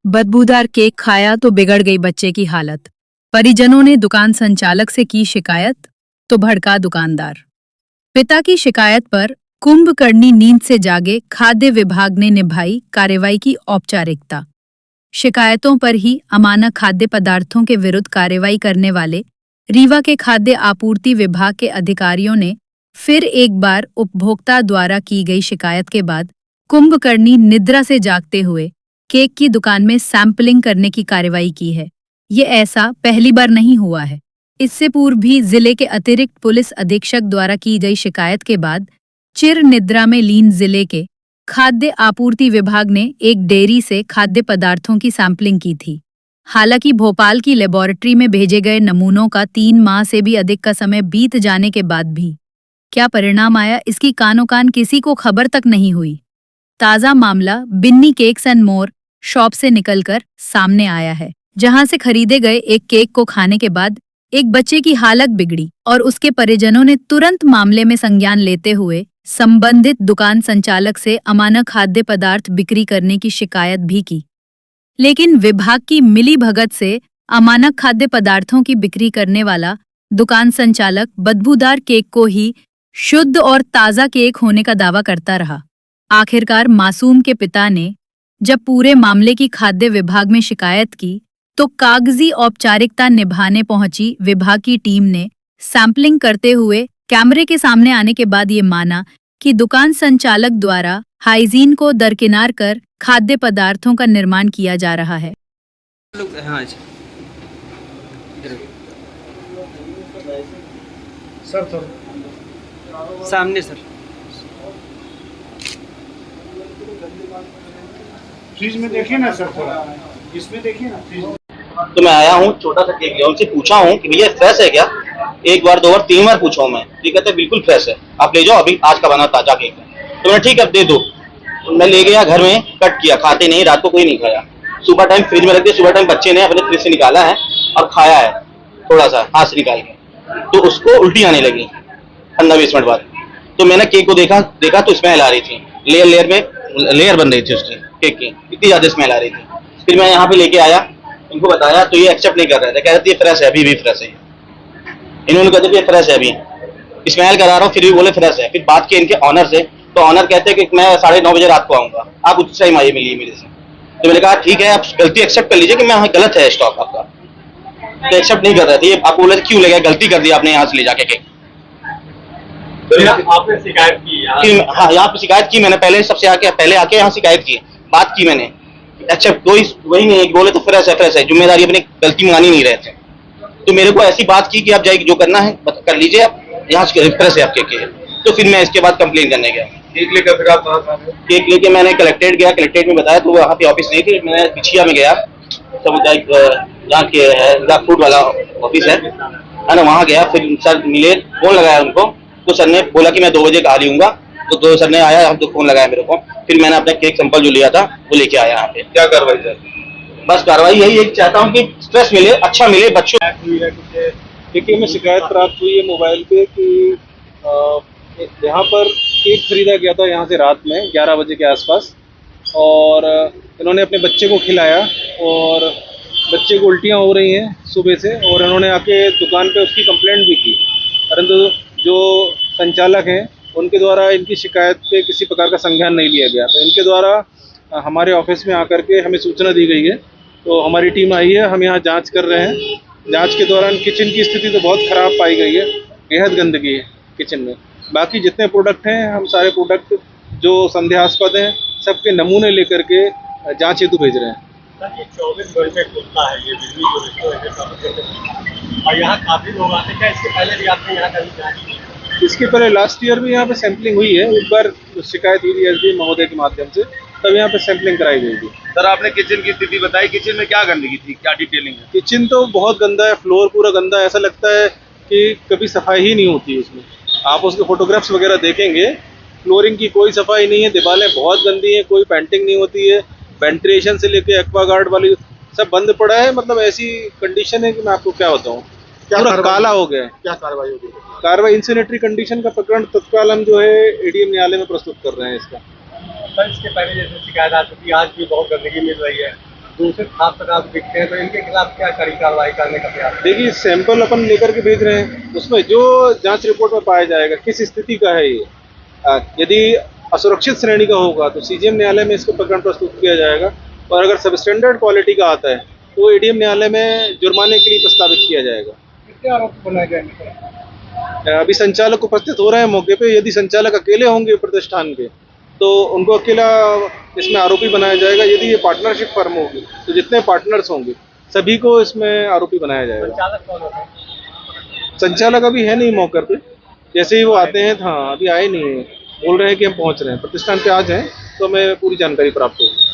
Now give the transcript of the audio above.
बदबूदार केक खाया तो बिगड़ गई बच्चे की हालत। परिजनों ने दुकान संचालक से की शिकायत तो भड़का दुकानदार। पिता की शिकायत पर कुंभकर्णी नींद से जागे खाद्य विभाग ने निभाई कार्रवाई की औपचारिकता। शिकायतों पर ही अमानक खाद्य पदार्थों के विरुद्ध कार्रवाई करने वाले रीवा के खाद्य आपूर्ति विभाग के अधिकारियों ने फिर एक बार उपभोक्ता द्वारा की गई शिकायत के बाद कुंभकर्णी निद्रा से जागते हुए केक की दुकान में सैंपलिंग करने की कार्रवाई की है। ये ऐसा पहली बार नहीं हुआ है। इससे पूर्व भी जिले के अतिरिक्त पुलिस अधीक्षक द्वारा की गई शिकायत के बाद चिर निद्रा में लीन जिले के खाद्य आपूर्ति विभाग ने एक डेयरी से खाद्य पदार्थों की सैंपलिंग की थी। हालांकि भोपाल की लेबोरेटरी में भेजे गए नमूनों का 3 माह से भी अधिक का समय बीत जाने के बाद भी क्या परिणाम आया, इसकी कानो कान किसी को खबर तक नहीं हुई। ताजा मामला Binni cakes and more shop से निकलकर सामने आया है, जहां से खरीदे गए एक केक को खाने के बाद एक बच्चे की हालत बिगड़ी और उसके परिजनों ने तुरंत मामले में संज्ञान लेते हुए संबंधित दुकान संचालक से अमानक खाद्य पदार्थ बिक्री करने की शिकायत भी की। लेकिन विभाग की मिलीभगत से अमानक खाद्य पदार्थों की बिक्री करने वाला दुकान संचालक बदबूदार केक को ही शुद्ध और ताजा केक होने का दावा करता रहा। आखिरकार मासूम के पिता ने जब पूरे मामले की खाद्य विभाग में शिकायत की तो कागजी औपचारिकता निभाने पहुंची विभाग की टीम ने सैंपलिंग करते हुए कैमरे के सामने आने के बाद ये माना कि दुकान संचालक द्वारा हाइजीन को दरकिनार कर खाद्य पदार्थों का निर्माण किया जा रहा है। हाँ जी। सर सामने सर। फ्रिज में देखिए ना सर, थोड़ा इसमें देखिए ना फ्रिज में। तो मैं आया हूँ, छोटा सा केक लिया, उनसे पूछा हूँ कि भैया फ्रेश है क्या। 1 बार 2 बार 3 बार पूछा हूँ मैं, ठीक कहते बिल्कुल फ्रेश है, आप ले जाओ, अभी आज का बना ताजा केक है। तो मैं ठीक है दे दो। तो मैं ले गया घर में, कट किया, खाते नहीं, रात को कोई नहीं खाया। सुबह टाइम फ्रिज में रख दिया, सुबह टाइम बच्चे ने अपने फ्रिज से निकाला है और खाया है थोड़ा सा हाथ से निकाल के, तो उसको उल्टी आने लगी 15-20 मिनट बाद। तो मैंने केक को देखा तो स्मेल आ रही थी, लेयर बन रही थी उसकी केक की, इतनी ज्यादा स्मेल आ रही थी। फिर मैं यहाँ पे लेके आया, इनको बताया तो ये एक्सेप्ट नहीं कर रहे थे, कह रहे थे ये फ्रेश है, अभी भी फ्रेश है। इन्होंने कहते ये फ्रेश है, अभी स्मेल करा रहा हूँ, फिर भी बोले फ्रेश है। फिर बात की इनके ऑनर से, तो ऑनर कहते हैं कि मैं 9:30 बजे रात को आऊंगा, आप उस टाइम आइए मिलिए मेरे से। तो मैंने कहा ठीक है, आप गलती एक्सेप्ट कर लीजिए कि मैं गलत है स्टॉक आपका। तो एक्सेप्ट नहीं कर रहे थे, आप बोले क्यों लगा, गलती कर दी आपने यहाँ से ले जाके केक। आपने शिकायत की? हाँ, यहाँ पे शिकायत की मैंने, पहले सबसे पहले आके यहाँ शिकायत की, बात की मैंने। अच्छा कोई वही नहीं, बोले तो फ्रेश है, जिम्मेदारी अपनी गलती मानी नहीं रहे थे। तो मेरे को ऐसी बात की कि आप जाइए, जो करना है कर लीजिए, आप यहाँ से फ्रेश है आपके केक। तो फिर मैं इसके बाद कंप्लेन करने गया। केक लेकर फिर आप कहाँ थे? केक लेके मैंने कलेक्ट्रेट गया, कलेक्ट्रेट में बताया तो वहाँ पे ऑफिस नहीं थी, मैंने पिछिया में गया, सामुदायिक जहाँ के फूड वाला ऑफिस है ना, वहाँ गया। फिर सर मिले, फोन लगाया उनको, तो सर ने बोला कि मैं 2 बजे कहा लूंगा। तो सर ने आया, तो फोन लगाया मेरे को, फिर मैंने अपना केक सैंपल जो लिया था वो लेके आया यहाँ पे। क्या कार्रवाई सर? बस कार्रवाई यही चाहता हूँ कि स्ट्रेस मिले, अच्छा मिले बच्चों। देखिए, हमें शिकायत प्राप्त हुई है मोबाइल पे कि यहाँ पर केक खरीदा गया था यहाँ से रात में 11 बजे के आसपास, और इन्होंने अपने बच्चे को खिलाया और बच्चे को उल्टियाँ हो रही हैं सुबह से, और इन्होंने आके दुकान पे उसकी कंप्लेंट भी की, परंतु जो संचालक हैं उनके द्वारा इनकी शिकायत पे किसी प्रकार का संज्ञान नहीं लिया गया। तो इनके द्वारा हमारे ऑफिस में आकर के हमें सूचना दी गई है, तो हमारी टीम आई है, हम यहाँ जांच कर रहे हैं। जांच के दौरान किचन की स्थिति तो बहुत ख़राब पाई गई है, बेहद गंदगी है किचन में। बाकी जितने प्रोडक्ट हैं, हम सारे प्रोडक्ट जो संदेहास्पद हैं सबके नमूने लेकर के जाँच हेतु भेज रहे हैं। सर, ये 24 घंटे खुलता है ये बिजली जो रेस्टोरेंट, और यहाँ काफ़ी लोग आते हैं, क्या इसके पहले भी आपने यहाँ कभी जाँच की? इसके पहले लास्ट ईयर भी यहाँ पे सैंपलिंग हुई है, एक बार शिकायत हुई थी एसडी महोदय के माध्यम से, तब यहाँ पे सैंपलिंग कराई गई थी। सर आपने किचन की स्थिति बताई, किचन में क्या गंदगी थी, क्या डिटेलिंग है? किचन तो बहुत गंदा है, फ्लोर पूरा गंदा है, ऐसा लगता है कि कभी सफाई ही नहीं होती है उसमें। आप उसके फोटोग्राफ्स वगैरह देखेंगे, फ्लोरिंग की कोई सफाई नहीं है, दीवारें बहुत गंदी हैं, कोई पेंटिंग नहीं होती है, वेंटिलेशन से लेके एक्वागार्ड वाली सब बंद पड़ा है। मतलब ऐसी कंडीशन है कि मैं आपको क्या बताऊँ, पूरा काला हो गया है। क्या कार्रवाई होगी? कार्रवाई इंसिनेटरी कंडीशन का प्रकरण तत्काल हम जो है एडीएम न्यायालय में प्रस्तुत कर रहे हैं इसका। सर, इसके पहले जैसे शिकायत आ चुकी है, आज भी बहुत गंदगी मिल रही है, दूसरे खास पदार्थ बिकते हैं, तो इनके खिलाफ क्या कड़ी कार्रवाई करने का प्रयास है? देखिए सैंपल अपन लेकर के भेज रहे हैं, उसमें जो जांच रिपोर्ट में पाया जाएगा किस स्थिति का है ये, यदि असुरक्षित श्रेणी का होगा तो सीजीएम न्यायालय में इसको प्रकरण प्रस्तुत किया जाएगा, और अगर सब स्टैंडर्ड क्वालिटी का आता है तो एडीएम न्यायालय में जुर्माने के लिए प्रस्तावित किया जाएगा। कितने आरोप बनाए जाएंगे? अभी संचालक उपस्थित हो रहे हैं मौके पे। यदि संचालक अकेले होंगे प्रतिष्ठान के तो उनको अकेला इसमें आरोपी बनाया जाएगा। यदि ये पार्टनरशिप फर्म होगी तो जितने पार्टनर्स होंगे सभी को इसमें आरोपी बनाया जाएगा। संचालक कौन होता है? संचालक अभी है नहीं मौके पे, जैसे ही वो आते हैं, हाँ अभी आए नहीं है, बोल रहे हैं कि हम पहुंच रहे हैं, प्रतिष्ठान पे आ जाएं तो हमें पूरी जानकारी प्राप्त होगी।